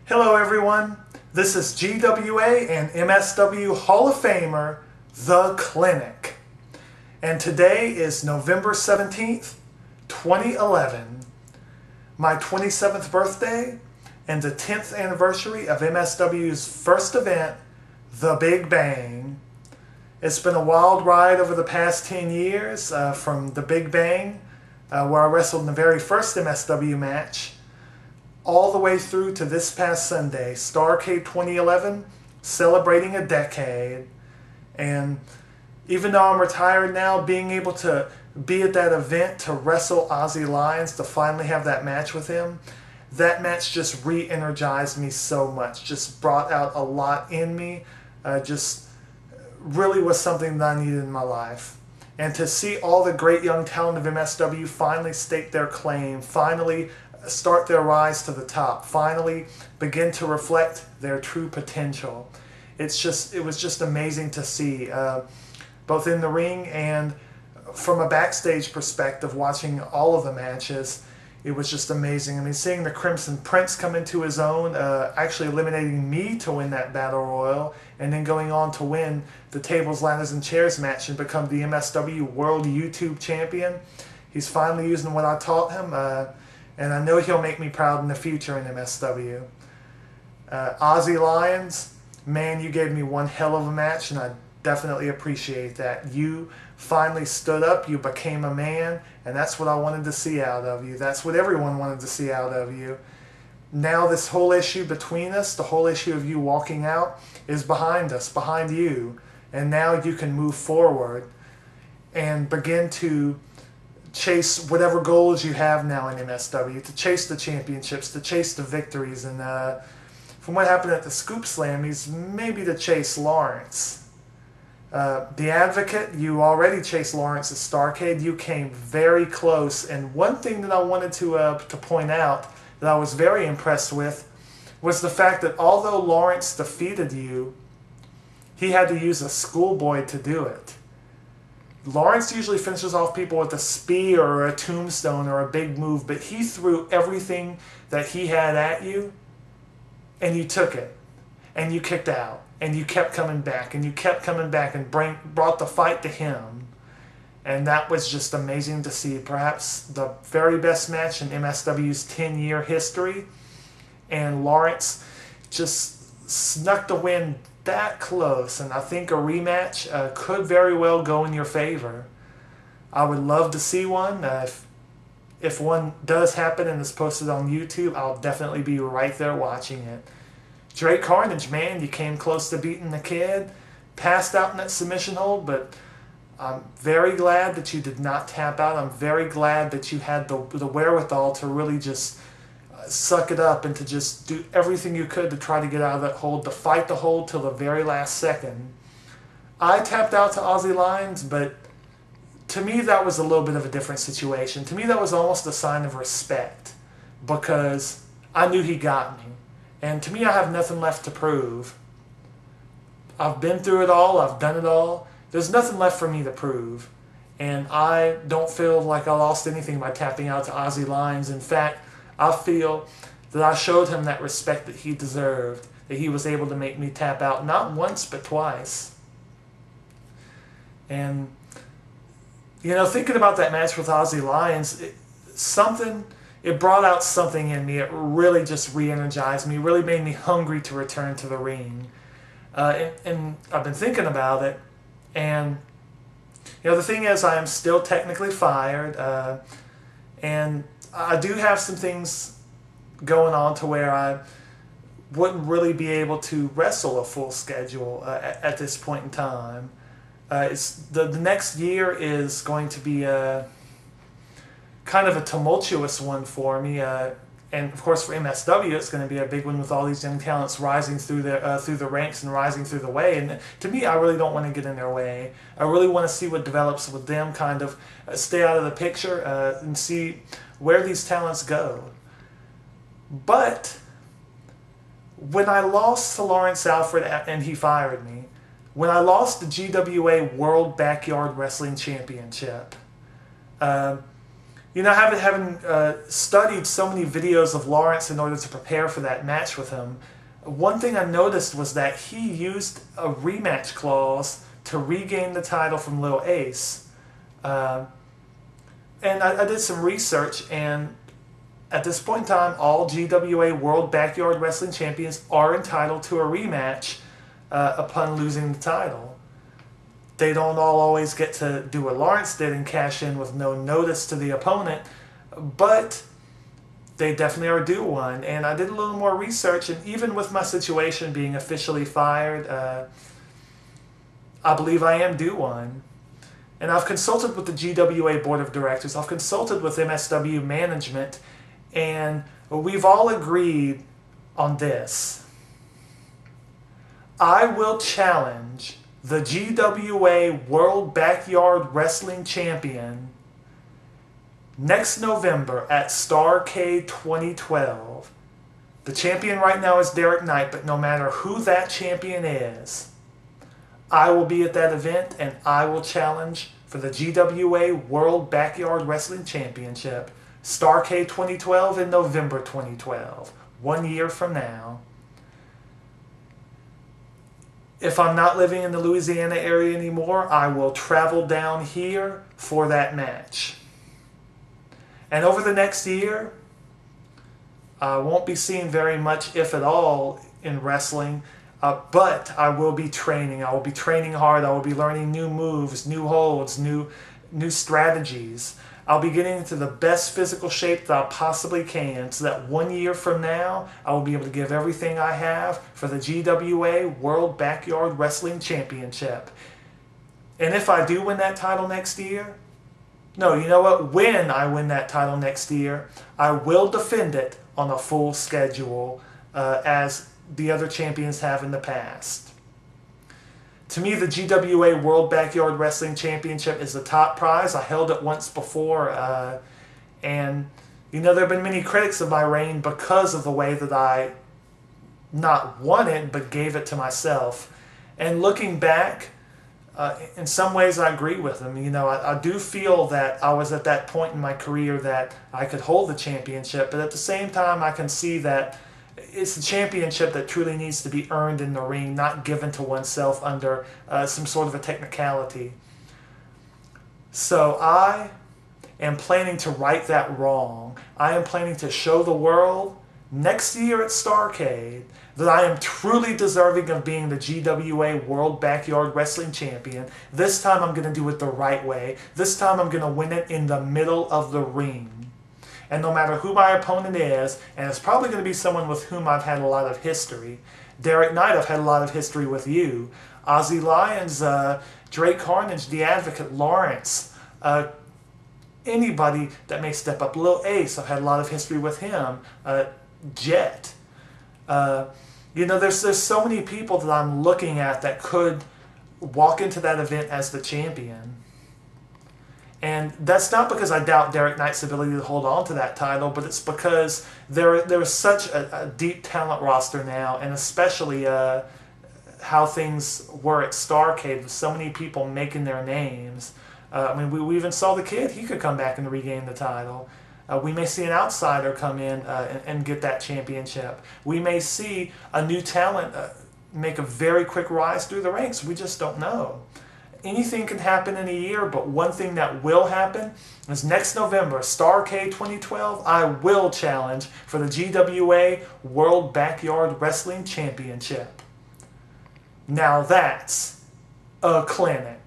Hello everyone, this is GWA and MSW Hall of Famer, the KliniK. And today is November 17th, 2011, my 27th birthday and the 10th anniversary of MSW's first event, The Big Bang. It's been a wild ride over the past 10 years, from The Big Bang, where I wrestled in the very first MSW match, all the way through to this past Sunday, Starrcade 2011, celebrating a decade. And even though I'm retired now, being able to be at that event to wrestle Ozzy Lyons, to finally have that match with him, that match just re-energized me so much, just brought out a lot in me, just really was something that I needed in my life. And to see all the great young talent of MSW finally stake their claim, finally start their rise to the top, finally begin to reflect their true potential. It was just amazing to see, both in the ring and from a backstage perspective, watching all of the matches. It was just amazing. I mean, seeing the Crimson Prince come into his own, actually eliminating me to win that Battle Royal, and then going on to win the Tables, Ladders, and Chairs match and become the MSW World YouTube Champion. He's finally using what I taught him, and I know he'll make me proud in the future in MSW. Ozzy Lyons, man, you gave me one hell of a match, and I definitely appreciate that. You finally stood up, you became a man, and that's what I wanted to see out of you. That's what everyone wanted to see out of you. Now this whole issue between us, the whole issue of you walking out, is behind us, behind you, and now you can move forward and begin to chase whatever goals you have now in MSW, to chase the championships, to chase the victories, and from what happened at the Scoop Slammies, maybe to chase Lawrence. The Advocate, you already chased Lawrence at Starrcade. You came very close, and one thing that I wanted to point out that I was very impressed with was the fact that although Lawrence defeated you, he had to use a schoolboy to do it. Lawrence usually finishes off people with a spear or a tombstone or a big move, but he threw everything that he had at you, and you took it, and you kicked out, and you kept coming back, and you kept coming back, and brought the fight to him. And that was just amazing to see. Perhaps the very best match in MSW's 10-year history, and Lawrence just snuck the win that close, and I think a rematch could very well go in your favor. I would love to see one. If one does happen and is posted on YouTube, I'll definitely be right there watching it. Drake Carnage, man, you came close to beating the kid, passed out in that submission hold, but I'm very glad that you did not tap out. I'm very glad that you had the wherewithal to really just suck it up and to just do everything you could to try to get out of that hold, to fight the hold till the very last second. I tapped out to Ozzy Lyons, but to me that was a little bit of a different situation. To me that was almost a sign of respect, because I knew he got me. And to me, I have nothing left to prove. I've been through it all, I've done it all. There's nothing left for me to prove. And I don't feel like I lost anything by tapping out to Ozzy Lyons. In fact, I feel that I showed him that respect that he deserved, that he was able to make me tap out, not once, but twice. And, you know, thinking about that match with Ozzy Lyons, it brought out something in me. It really just re-energized me, really made me hungry to return to the ring. And I've been thinking about it, and, you know, the thing is, I am still technically fired, and I do have some things going on to where I wouldn't really be able to wrestle a full schedule at this point in time. The next year is going to be kind of a tumultuous one for me, and of course for MSW it's going to be a big one with all these young talents rising through the ranks and rising through the way. And to me, I really don't want to get in their way. I really want to see what develops with them, kind of stay out of the picture, and see where these talents go. But when I lost to Lawrence Alfred and he fired me, when I lost the GWA World Backyard Wrestling Championship, You know, having studied so many videos of Lawrence in order to prepare for that match with him, one thing I noticed was that he used a rematch clause to regain the title from Lil Ace. And I did some research, and at this point in time, all GWA World Backyard Wrestling Champions are entitled to a rematch upon losing the title. They don't all always get to do what Lawrence did and cash in with no notice to the opponent, but they definitely are due one. And I did a little more research, and even with my situation being officially fired, I believe I am due one. And I've consulted with the GWA Board of Directors, I've consulted with MSW management, and we've all agreed on this. I will challenge the GWA World Backyard Wrestling Champion next November at Starrcade 2012. The champion right now is Derek Knight, but no matter who that champion is, I will be at that event and I will challenge for the GWA World Backyard Wrestling Championship, Starrcade 2012 in November 2012, 1 year from now. If I'm not living in the Louisiana area anymore, I will travel down here for that match. And over the next year, I won't be seeing very much, if at all, in wrestling, but I will be training. I will be training hard. I will be learning new moves, new holds, new strategies. I'll be getting into the best physical shape that I possibly can, so that 1 year from now, I will be able to give everything I have for the GWA World Backyard Wrestling Championship. And if I do win that title next year, no, you know what? When I win that title next year, I will defend it on a full schedule, as the other champions have in the past. To me, the GWA World Backyard Wrestling Championship is the top prize. I held it once before, and you know, there have been many critics of my reign because of the way that I not won it, but gave it to myself. And looking back, in some ways I agree with them. You know, I do feel that I was at that point in my career that I could hold the championship, but at the same time I can see that it's a championship that truly needs to be earned in the ring, not given to oneself under some sort of a technicality. So I am planning to right that wrong. I am planning to show the world next year at Starrcade that I am truly deserving of being the GWA World Backyard Wrestling Champion. This time I'm going to do it the right way. This time I'm going to win it in the middle of the ring. And no matter who my opponent is, and it's probably going to be someone with whom I've had a lot of history. Derek Knight, I've had a lot of history with you. Ozzy Lyons, Drake Carnage, The Advocate, Lawrence, anybody that may step up. Lil Ace, I've had a lot of history with him. Jet. You know, there's so many people that I'm looking at that could walk into that event as the champion. And that's not because I doubt Derek Knight's ability to hold on to that title, but it's because there's such a deep talent roster now, and especially how things were at Starrcade with so many people making their names. I mean, we even saw the Kid. He could come back and regain the title. We may see an outsider come in and get that championship. We may see a new talent make a very quick rise through the ranks. We just don't know. Anything can happen in a year, but one thing that will happen is next November, Starrcade 2012, I will challenge for the GWA World Backyard Wrestling Championship. Now that's a clinic.